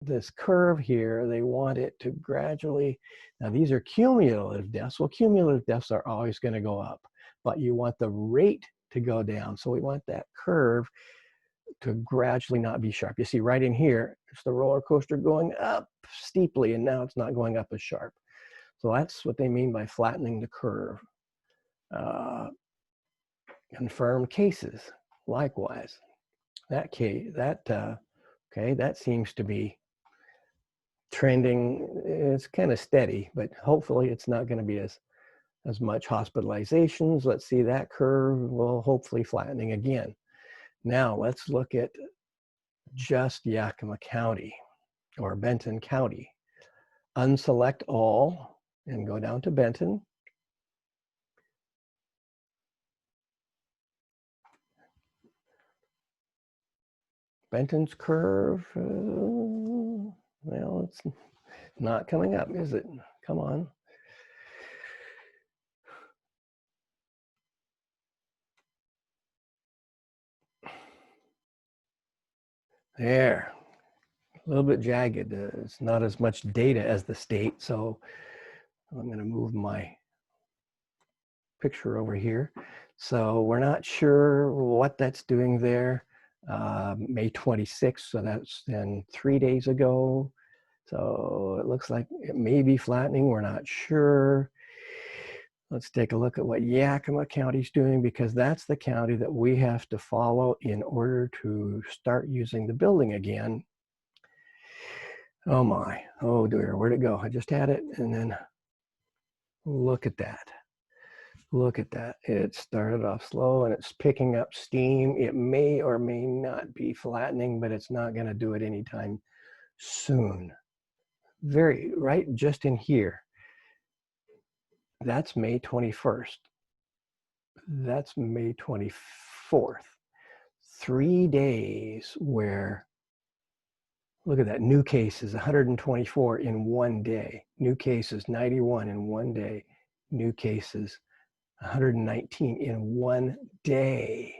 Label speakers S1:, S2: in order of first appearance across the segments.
S1: this curve here, they want it to gradually, now these are cumulative deaths. Well, cumulative deaths are always going to go up, but you want the rate to go down. So we want that curve to gradually not be sharp. You see right in here, it's the roller coaster going up steeply, and now it's not going up as sharp. So that's what they mean by flattening the curve. Confirmed cases, likewise. That case, okay, that seems to be trending. It's kind of steady, but hopefully it's not going to be as much hospitalizations. Let's see that curve. Well, hopefully flattening again. Now let's look at just Yakima County or Benton County. Unselect all and go down to Benton. Benton's curve, well, it's not coming up, is it? Come on. There, a little bit jagged. It's not as much data as the state, so I'm going to move my picture over here. So we're not sure what that's doing there. May 26th, so that's then 3 days ago. So it looks like it may be flattening. We're not sure. Let's take a look at what Yakima County's doing, because that's the county that we have to follow in order to start using the building again. Oh my, oh dear, where'd it go? I just had it, and then look at that. Look at that. It started off slow and it's picking up steam. It may or may not be flattening, but it's not going to do it anytime soon. Right just in here. That's May 21st. That's May 24th. 3 days where, look at that, new cases, 124 in 1 day. New cases, 91 in 1 day. New cases, 119 in 1 day.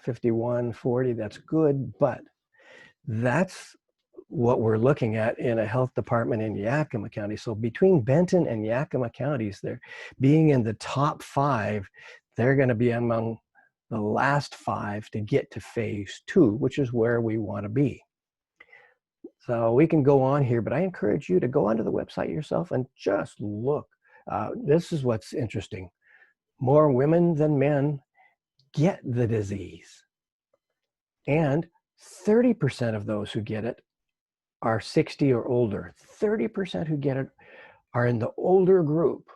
S1: 51, 40, that's good, but that's what we're looking at in a health department in Yakima County. So between Benton and Yakima counties, they're being in the top 5, they're going to be among the last 5 to get to phase 2, which is where we want to be. So we can go on here, but I encourage you to go onto the website yourself and just look. This is what's interesting. More women than men get the disease. And 30% of those who get it are 60 or older. 30% who get it are in the older group.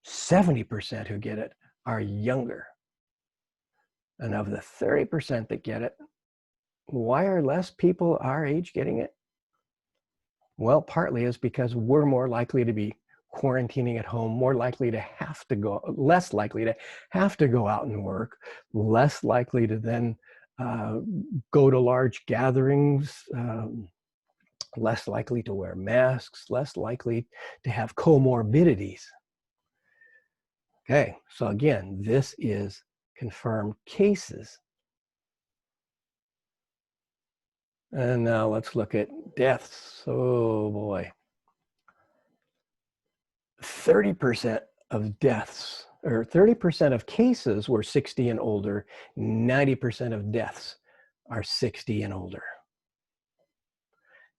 S1: 70% who get it are younger. And of the 30% that get it, why are less people our age getting it? Well, partly is because we're more likely to be quarantining at home, more likely to have to go, less likely to have to go out and work, less likely to then go to large gatherings, less likely to wear masks, less likely to have comorbidities. Okay, so again, this is confirmed cases. And now let's look at deaths. Oh boy. 30% of deaths, or 30% of cases were 60 and older. 90% of deaths are 60 and older.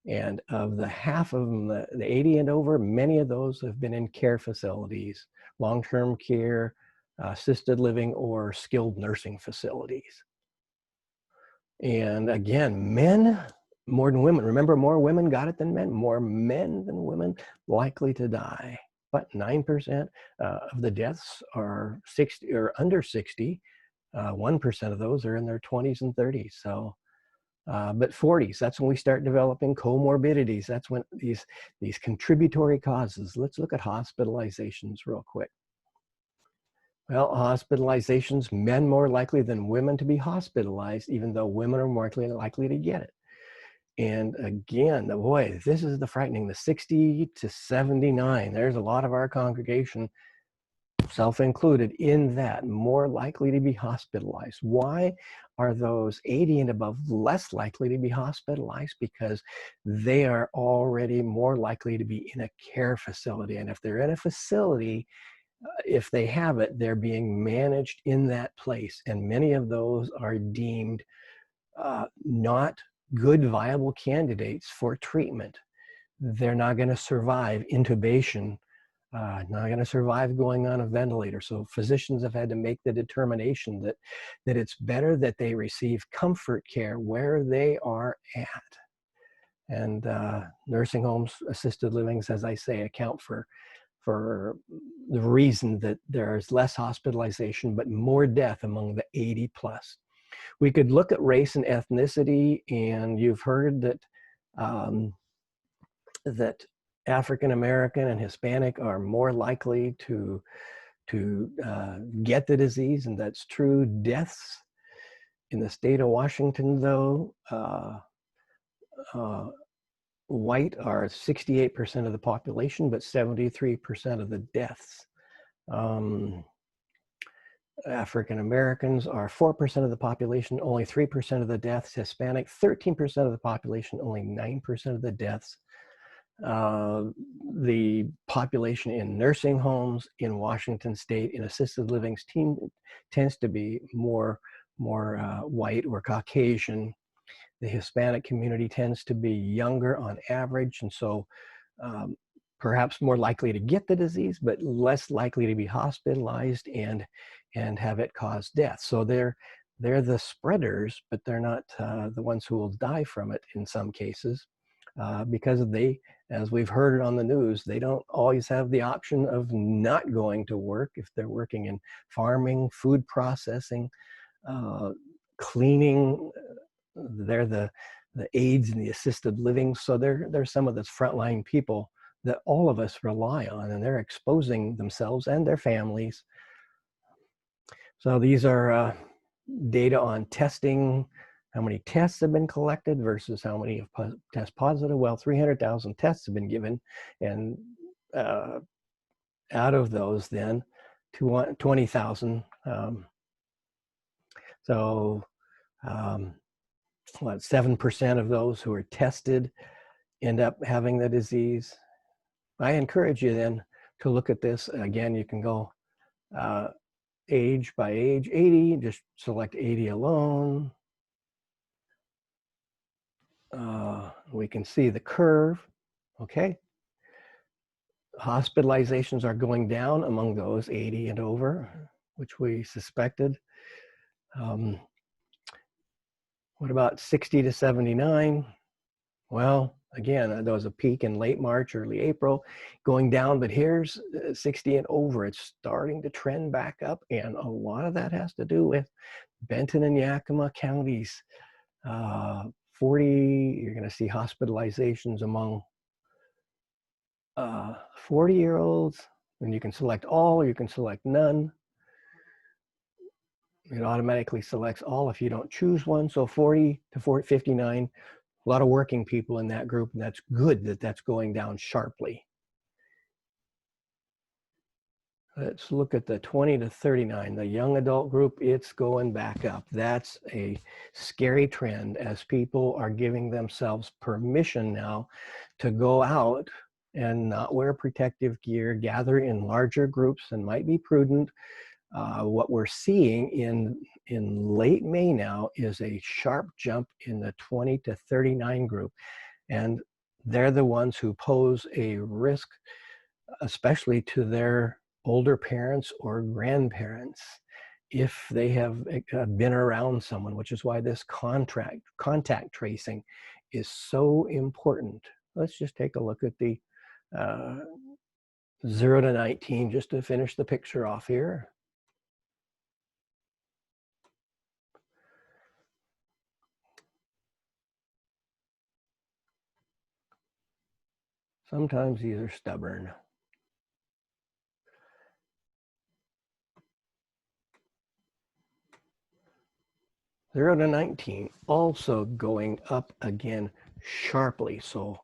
S1: And of the half of them, the 80 and over, many of those have been in care facilities, long-term care, assisted living, or skilled nursing facilities. And again, men more than women. Remember, more women got it than men. More men than women likely to die. But 9% of the deaths are 60 or under 60. 1% of those are in their 20s and 30s. So, but 40s, that's when we start developing comorbidities. That's when these contributory causes. Let's look at hospitalizations real quick. Well, hospitalizations, men more likely than women to be hospitalized, even though women are more likely to get it. And again, boy, this is the frightening, the 60 to 79. There's a lot of our congregation self-included in that, more likely to be hospitalized. Why are those 80 and above less likely to be hospitalized? Because they are already more likely to be in a care facility. And if they're in a facility, if they have it, they're being managed in that place. And many of those are deemed not good, viable candidates for treatment. They're not going to survive intubation, not going to survive going on a ventilator. So physicians have had to make the determination that it's better that they receive comfort care where they are at. And nursing homes, assisted livings, as I say, account for the reason that there's less hospitalization but more death among the 80 plus. We could look at race and ethnicity, and you've heard that that African American and Hispanic are more likely to get the disease, and that's true. Deaths in the state of Washington, though, white are 68% of the population, but 73% of the deaths. African Americans are 4% of the population, only 3% of the deaths. Hispanic, 13% of the population, only 9% of the deaths. The population in nursing homes in Washington state, in assisted livings, tends to be more white or Caucasian. The Hispanic community tends to be younger on average, and so perhaps more likely to get the disease, but less likely to be hospitalized and have it cause death. So they're the spreaders, but they're not the ones who will die from it in some cases, because they, as we've heard on the news, they don't always have the option of not going to work if they're working in farming, food processing, cleaning. They're the aides in the assisted living. So they're some of the frontline people that all of us rely on, and they're exposing themselves and their families. So these are data on testing, how many tests have been collected versus how many have test positive. Well, 300,000 tests have been given, and out of those then 20,000. What, 7% of those who are tested end up having the disease. I encourage you then to look at this. Again, you can go age by age, 80, just select 80 alone. We can see the curve, okay? Hospitalizations are going down among those 80 and over, which we suspected. What about 60 to 79? Well, again, there was a peak in late March, early April, going down, but here's 60 and over. It's starting to trend back up, and a lot of that has to do with Benton and Yakima counties. 40, you're going to see hospitalizations among 40-year-olds, and you can select all or you can select none. It automatically selects all if you don't choose one. So 40 to 59, a lot of working people in that group, and that's good that that's going down sharply. Let's look at the 20 to 39, the young adult group. It's going back up. That's a scary trend, as people are giving themselves permission now to go out and not wear protective gear, gather in larger groups, and might be prudent. What we're seeing in late May now is a sharp jump in the 20 to 39 group, and they're the ones who pose a risk, especially to their older parents or grandparents, if they have been around someone, which is why this contact tracing is so important. Let's just take a look at the 0 to 19 just to finish the picture off here. Sometimes these are stubborn. Zero to 19 also going up again sharply. So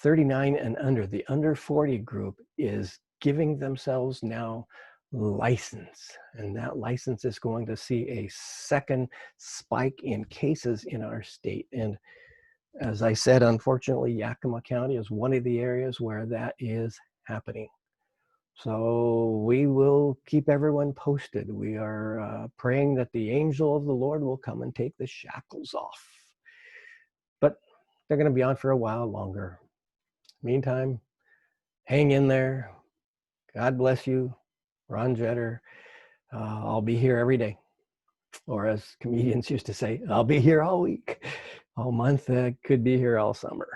S1: 39 and under, the under 40 group is giving themselves now license. And that license is going to see a second spike in cases in our state. And as I said, unfortunately, Yakima County is one of the areas where that is happening. So we will keep everyone posted. We are praying that the angel of the Lord will come and take the shackles off. But they're going to be on for a while longer. Meantime, hang in there. God bless you. Ron Jetter. I'll be here every day. Or as comedians used to say, I'll be here all week, all month. Could be here all summer.